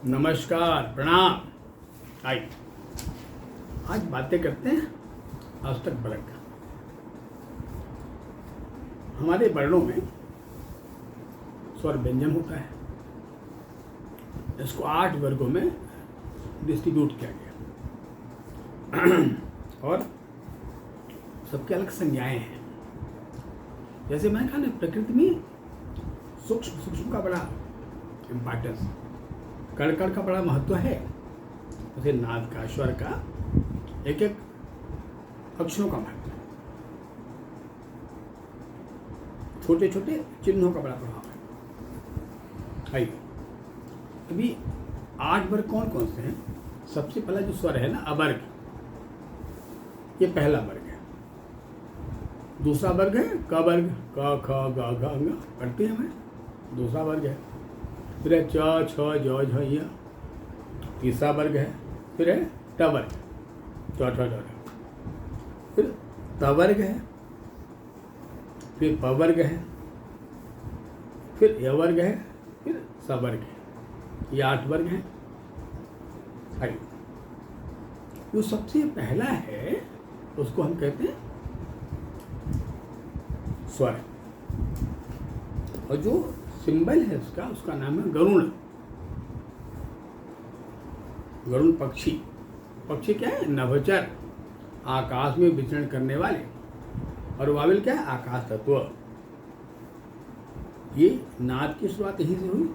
नमस्कार, प्रणाम। आइए आज बातें करते हैं आज तक वर्ग। हमारे वर्णों में स्वर व्यंजन होता है। इसको 8 वर्गों में डिस्ट्रीब्यूट किया गया और सबके अलग संज्ञाएं हैं। जैसे मैंने कहा ना, प्रकृति में सूक्ष्म का बड़ा इम्पोर्टेंस, कण कण का बड़ा महत्व है। जैसे नाद का, स्वर का, एक एक अक्षरों का महत्व है। छोटे छोटे चिन्हों का बड़ा प्रभाव है। आइए अभी 8 वर्ग कौन कौन से हैं। सबसे पहला जो स्वर है ना, अवर्ग, ये पहला वर्ग है। दूसरा वर्ग है क वर्ग, क ख ग घ अंग पढ़ते हैं हमें, दूसरा वर्ग है। फिर है च छ ज झ य, तीसरा वर्ग है। फिर है ट वर्ग, च छ ज झ। फिर त वर्ग है, फिर प वर्ग है, फिर य वर्ग है, फिर स वर्ग है। ये 8 वर्ग हैं। आइए जो सबसे पहला है उसको हम कहते हैं स्वर, और जो सिंबल है उसका नाम है गरुड़। गरुड़ पक्षी, पक्षी क्या है? नभचर, आकाश में विचरण करने वाले। और वाविल क्या है? आकाश तत्व। ये नाद की शुरुआत यहीं से हुई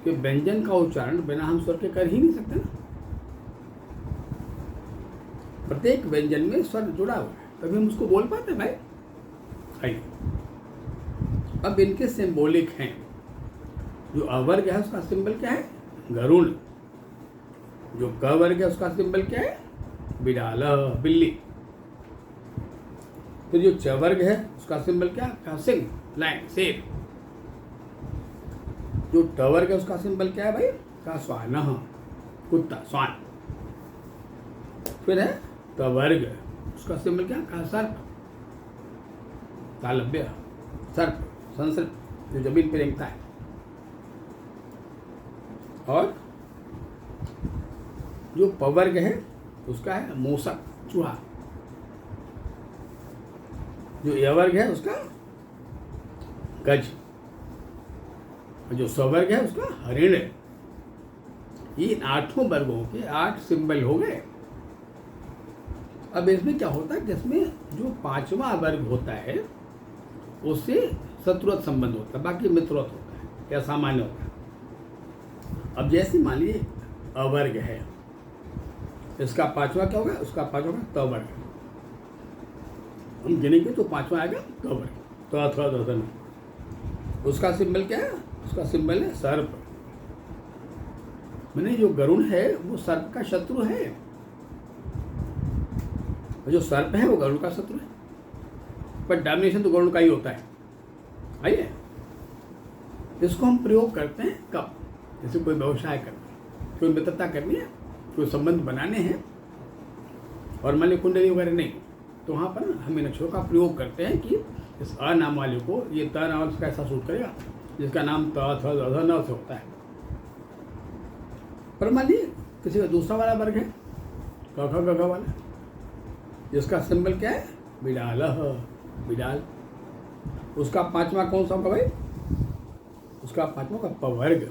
कि व्यंजन का उच्चारण बिना हम स्वर के कर ही नहीं सकते ना। प्रत्येक व्यंजन में स्वर जुड़ा हुआ है, तभी हम उसको बोल पाते हैं भाई। आइए अब इनके सिंबॉलिक हैं। जो अवर्ग है उसका सिंबल क्या है? गरुड़। जो क वर्ग है उसका सिंबल क्या है? बिडाल, बिल्ली। फिर जो च वर्ग है उसका सिंबल क्या है? सिंह, लायन, शेर। जो ट वर्ग है उसका सिंबल क्या है भाई? का स्वान, कुत्ता, स्वान। फिर है त वर्ग, उसका सिंबल क्या? का सर्प, तालव्य, सर्प, संसर्प, जो जमीन पे रेंगता है। और जो पवर्ग है उसका है मूसक, चूहा। जो यवर्ग है उसका गज, और जो स्ववर्ग है उसका हरिण। इन 8 वर्गों के 8 सिंबल हो गए। अब इसमें क्या होता है, जिसमें जो 5वां वर्ग होता है उससे शत्रुवत संबंध होता है, बाकी मित्रवत होता है या सामान्य होता है। अब जैसे मान लीजिए अवर्ग है, इसका 5वां क्या होगा? उसका 5वां होगा त वर्ग। हम गिनेंगे तो 5वां आएगा त वर्ग, तो थ ध न। उसका सिंबल क्या है? उसका सिंबल है सर्प। मैंने जो गरुड़ है वो सर्प का शत्रु है, और जो सर्प है वो गरुड़ का शत्रु है। पर डोमिनेशन तो गरुड़ का ही होता है। आइए इसको हम प्रयोग करते हैं कब? जैसे कोई व्यवसाय करना है, कोई मित्रता करनी है, कोई संबंध बनाने हैं, और मान लीजिए कुंडली वगैरह नहीं, तो वहाँ पर हम इन अक्षरों का प्रयोग करते हैं कि इस अ नाम वाले को ये त नाम वाले कैसा सूट करेगा, जिसका नाम त थ ध न से होता है। पर मान लीजिए किसी का दूसरा वाला वर्ग है क ख ग घ वाला, जिसका सिंबल क्या है? बिडाल, बिडाल। उसका 5वां कौन सा होगा भाई? उसका 5वां का पवर्ग,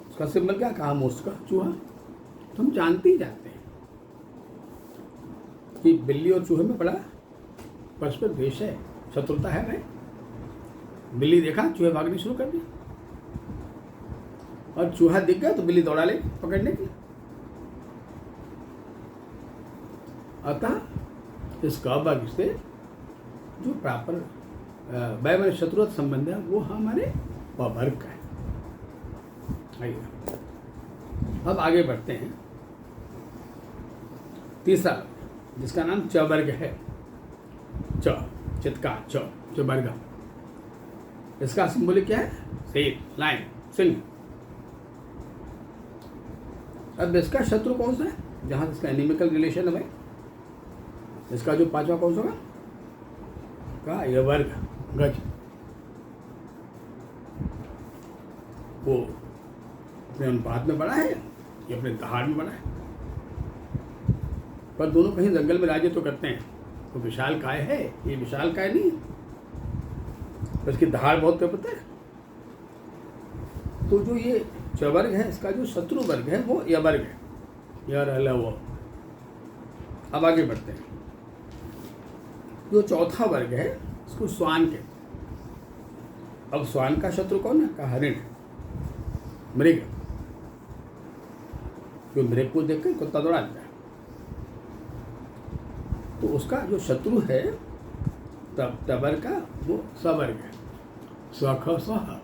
उसका सिंबल क्या? कहा मूस का, चूहा। तो हम जानते ही जाते हैं कि बिल्ली और चूहे में बड़ा परस्पर द्वेष है, शत्रुता है भाई। बिल्ली देखा, चूहे भागने शुरू कर दिया, और चूहा दिख गया तो बिल्ली दौड़ा ले पकड़ने के लिए। अतः इस क वर्ग से जो प्रॉपर वैमन शत्रुवत संबंध है वो हमारे वर्ग का है। आइए अब आगे बढ़ते हैं। तीसरा जिसका नाम च वर्ग है, च, चित्का, च वर्ग। इसका सिंबल क्या है? शेर, लायन, सिंह। अब इसका शत्रु कौन सा है? जहां इसका एनिमिकल रिलेशन है भाई, इसका जो 5वां कौन सा होगा? का ये वर्ग, गज। वो अपने अनुपात में बड़ा है, ये अपने दहाड़ में बड़ा है। पर दोनों कहीं जंगल में राज्य तो करते हैं। तो विशाल काय है, ये विशाल काय नहीं है, इसकी दहाड़ बहुत है, पता है। तो जो ये चवर्ग है, इसका जो शत्रु वर्ग है वो यवर्ग है, यार अल्लाह वो। अब आगे बढ़ते हैं। जो चौथा वर्ग है इसको श्वान कहते हैं। अब श्वान का शत्रु कौन है? का हरिण, मृग। जो मृग को देखकर कुत्ता दौड़ा देता है, तो उसका जो शत्रु है तबर का वो सवर्ग है, स्वख स्व।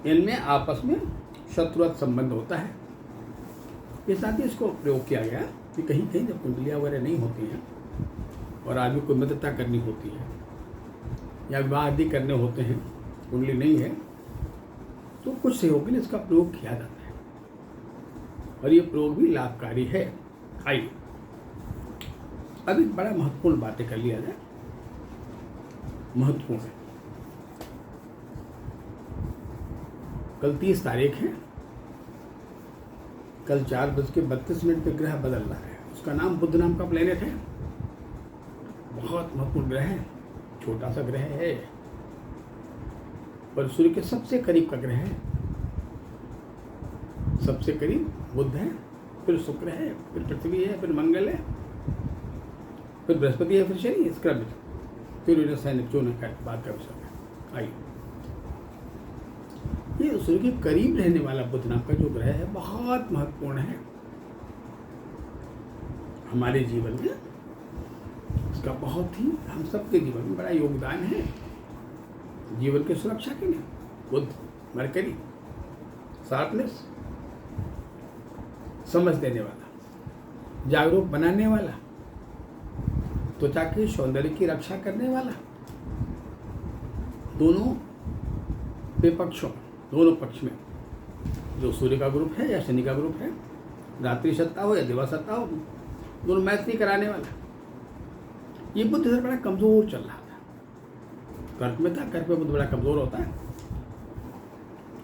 इनमें आपस में शत्रुवत संबंध होता है। ये साथ ही इसको प्रयोग किया गया कि कहीं कहीं जब कुंडलियाँ वगैरह नहीं होती हैं और आदमी को मित्रता करनी होती है या विवाह आदि करने होते हैं, कुंडली नहीं है, तो कुछ सहयोग के लिए इसका प्रयोग किया जाता है और ये प्रयोग भी लाभकारी है। आइए अब एक बड़ा महत्वपूर्ण बातें कर लिया जाए। महत्वपूर्ण है, कल 30 तारीख है, कल 4:32 पे ग्रह बदल रहा है। उसका नाम बुध नाम का प्लेनेट है, बहुत महत्वपूर्ण ग्रह है, छोटा सा ग्रह है पर सूर्य के सबसे करीब का ग्रह है। सबसे करीब बुध है, फिर शुक्र है, फिर पृथ्वी है, फिर मंगल है, फिर बृहस्पति है, फिर शनि, इस क्रम में फिर नेपच्यून का बात का विषय है। आइए, ये सूर्य के करीब रहने वाला बुध नाम का जो ग्रह है बहुत महत्वपूर्ण है हमारे जीवन में। इसका बहुत ही हम सबके जीवन में बड़ा योगदान है, जीवन की सुरक्षा के लिए। बुध मरकरी, शार्पनेस, समझ देने वाला, जागरूक बनाने वाला, त्वचा के सौंदर्य की रक्षा करने वाला, दोनों विपक्षों, दोनों पक्ष में, जो सूर्य का ग्रुप है या शनि का ग्रुप है, रात्रि सत्ता हो या दिवा सत्ता हो, दोनों मैत्री कराने वाला। ये बुध इधर बड़ा कमजोर चल रहा था, कर्क में था, कर्क में बुध बड़ा कमजोर होता है,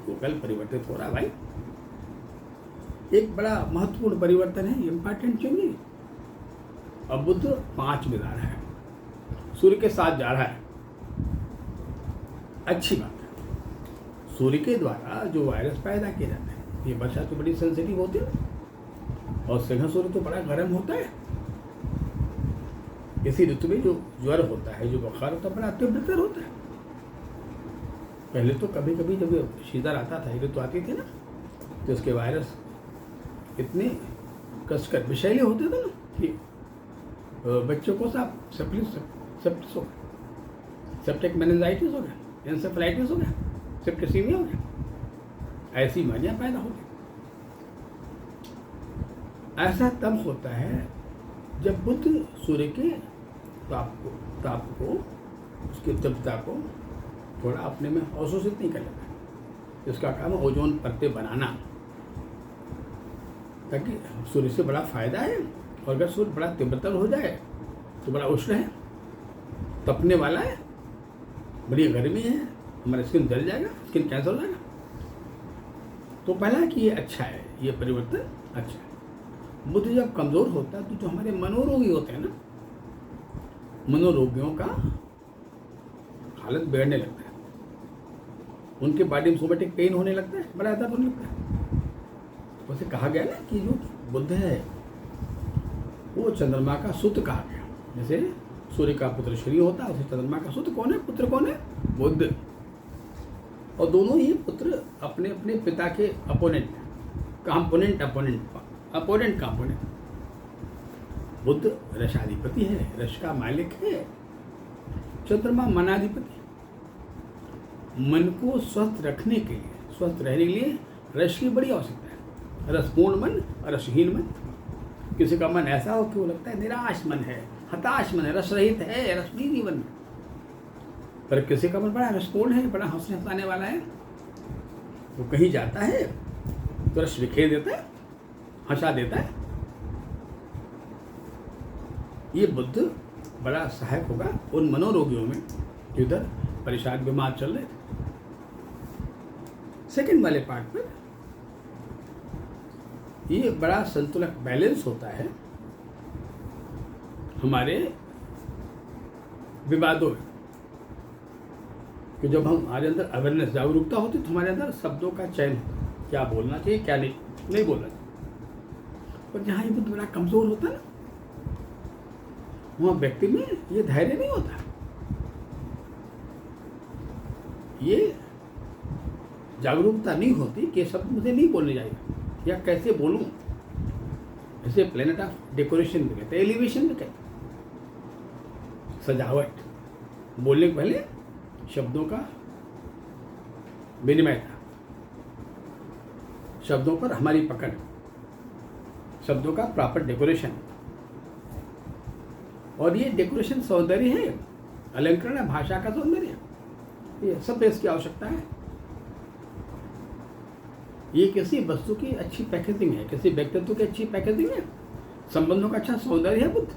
वो कल परिवर्तित हो रहा है भाई। एक बड़ा महत्वपूर्ण परिवर्तन है, इंपॉर्टेंट चेंज। अब बुध 5 में जा रहा है, सूर्य के साथ जा रहा है, अच्छी बात है। सूर्य के द्वारा जो वायरस पैदा किए जाते हैं, ये वर्षा तो बड़ी सेंसिटिव होती है और सिंह सूर्य तो बड़ा गर्म होता है। इसी ऋतु में जो ज्वर होता है, जो बुखार होता है, बड़ा तीव्रतर होता है। पहले तो कभी कभी जब शीतल आता था, ऋतु आती थी ना, तो उसके वायरस इतने कसकर विषैले होते थे ना कि बच्चों को सेप्टिस हो गया, सेप्टिक मेनिंजाइटिस हो गया, एन्सेफेलाइटिस हो गया, सेप्टिसीमिया हो गया, ऐसी बीमारियाँ पैदा हो गई। ऐसा तब होता है जब बुध सूर्य के ताप को उसकी तीव्रता को थोड़ा अपने में अवशोषित नहीं कर लेता। इसका काम है ओजोन परतें बनाना, ताकि सूर्य से बड़ा फायदा है। और अगर सूर्य बड़ा तीव्रतर हो जाए तो बड़ा उष्ण है, तपने वाला है, बड़ी गर्मी है, हमारा स्किन जल जाएगा, स्किन कैंसर हो जाएगा। तो पहला कि ये अच्छा है, ये परिवर्तन अच्छा है। बुध जब कमज़ोर होता है तो जो हमारे मनोरोगी होते हैं ना, मनोरोगियों का हालत बिगड़ने लगता है, उनके बॉडी में सोमेटिक पेन होने लगता है, बड़ा दर्द होने लगता है। उसे कहा गया ना कि जो बुध है वो चंद्रमा का सुत कहा गया। जैसे सूर्य का पुत्र शनि होता है, उसे चंद्रमा का सुत कौन है, पुत्र कौन है, बुध। और दोनों ही पुत्र अपने अपने पिता के अपोनेंट कंपोनेंट। बुध रसाधिपति है, रस का मालिक है। चंद्रमा मनाधिपति, मन को स्वस्थ रखने के लिए, स्वस्थ रहने के लिए रस की बड़ी आवश्यकता है। रसपूर्ण मन, रसहीन मन। किसी का मन ऐसा हो कि वो लगता है निराश मन है, हताश मन है, रस रहित है, रसहीन जीवन में। पर किसी का मन बड़ा रसपूर्ण है, बड़ा हंसने हंसाने वाला है, वो कहीं जाता है तो रस बिखेर देता है, हंसा देता है। ये बुध बड़ा सहायक होगा उन मनोरोगियों में जो इधर परेशान बीमार चल रहे थे। सेकंड वाले पार्ट पर ये बड़ा संतुलक बैलेंस होता है हमारे विवादों में, कि जब हमारे अंदर अवेयरनेस जागरूकता होती है तो हमारे अंदर शब्दों का चयन क्या बोलना चाहिए क्या नहीं बोलना चाहिए। पर जहाँ ये बुद्ध बड़ा कमज़ोर होता है ना, वहाँ व्यक्ति में ये धैर्य नहीं होता, ये जागरूकता नहीं होती कि शब्द मुझे नहीं बोलने चाहिए या कैसे बोलूं। इसे प्लेनेट ऑफ डेकोरेशन में कहते हैं, एलिवेशन में कहते हैं, सजावट। बोलने के पहले शब्दों का विनिमय था, शब्दों पर हमारी पकड़, शब्दों का प्रॉपर डेकोरेशन। और ये डेकोरेशन सौंदर्य है, अलंकरण है, भाषा का सौंदर्य। ये सब इसकी आवश्यकता है। ये किसी वस्तु की अच्छी पैकेजिंग है, किसी व्यक्तित्व की अच्छी पैकेजिंग है, संबंधों का अच्छा सौंदर्य है बुद्ध।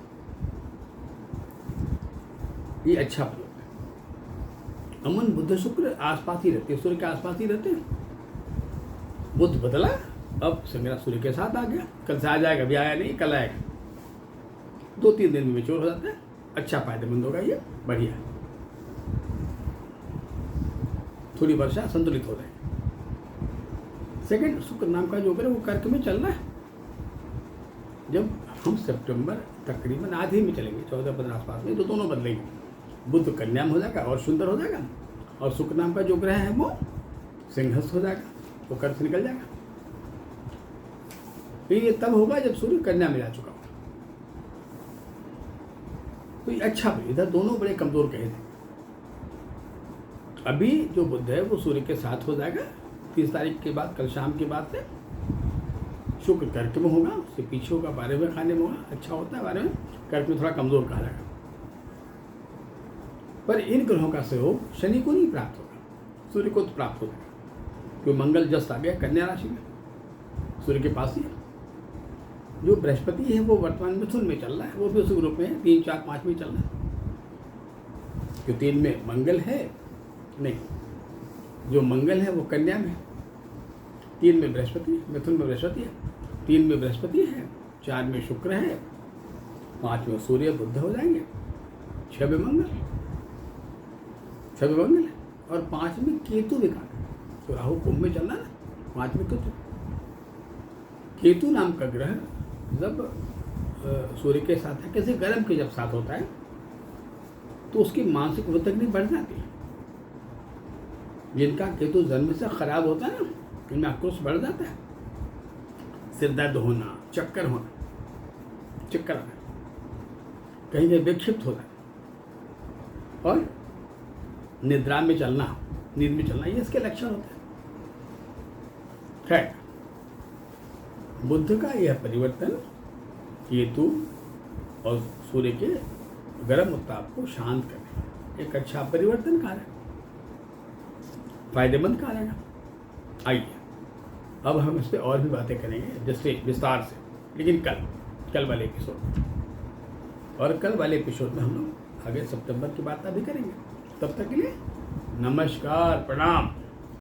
ये अच्छा प्रयोग है। अमन बुद्ध शुक्र आसपास ही रहते हैं, सूर्य के आसपास ही रहते हैं। बुद्ध बदला, अब संग्रह सूर्य के साथ आ गया, कल से आ जाएगा, अभी आया नहीं, कल आएगा। 2-3 दिन में मैच्योर हो जाता है। अच्छा फायदेमंद होगा, ये बढ़िया है। थोड़ी वर्षा संतुलित हो जाए। सेकंड शुक्र नाम का जो है वो कर्क में चल रहा है। जब हम सितंबर तकरीबन आधे में चलेंगे, 14-15 आसपास में, तो दोनों बदलेंगे। बुध कन्या में हो जाएगा और सुंदर हो जाएगा, और शुक्र नाम का जो ग्रह है वो सिंहस्थ हो जाएगा, वो कर्क से निकल जाएगा। फिर ये तब होगा जब सूर्य कन्या में जा चुका हो। तो ये अच्छा भी, इधर दोनों बड़े कमजोर कहे थे। अभी जो बुध है वो सूर्य के साथ हो जाएगा 30 तारीख के बाद, कल शाम के बाद से। शुक्र कर्क में होगा, उससे पीछे होगा 12वें खाने में होगा, अच्छा होता है 12वें। कर्क में थोड़ा कमजोर कहा जाएगा। पर इन ग्रहों का सहयोग शनि को नहीं प्राप्त होगा, सूर्य को तो प्राप्त हो जाएगा, क्योंकि मंगल जस्ट आ गया कन्या राशि में, सूर्य के पास ही है। जो बृहस्पति है वो वर्तमान मिथुन में चल रहा है, वो भी उस ग्रुप में है, 3, 4, 5 में चल रहा है। क्यों 3 में मंगल है नहीं, जो मंगल है वो कन्या में, 3 में बृहस्पति, मिथुन में बृहस्पति है, 3 में बृहस्पति है, 4 में शुक्र है, 5 में सूर्य बुध हो जाएंगे, 6 में मंगल है, और 5 में केतु विकार। तो राहु कुंभ में चलना ना, 5 में केतु नाम का ग्रह जब सूर्य के साथ है, किसी गर्म के जब साथ होता है तो उसकी मानसिक उद्विग्नता बढ़ जाती है। जिनका केतु जन्म से खराब होता है ना, उनमें आक्रोश बढ़ जाता है, सिर दर्द होना, चक्कर आना, कहीं कहीं विक्षिप्त होना, और निद्रा में चलना, नींद में चलना, ये इसके लक्षण होते हैं। खैर, बुध का यह परिवर्तन केतु और सूर्य के गर्म उत्ताप को शांत करने एक अच्छा परिवर्तन कार्य, फायदेमंद कार्य है। आइए अब हम इस पर और भी बातें करेंगे जिससे विस्तार से, लेकिन कल वाले एपिसोड में। और कल वाले एपिसोड में हम लोग आगे सितंबर की बात भी करेंगे। तब तक के लिए नमस्कार, प्रणाम।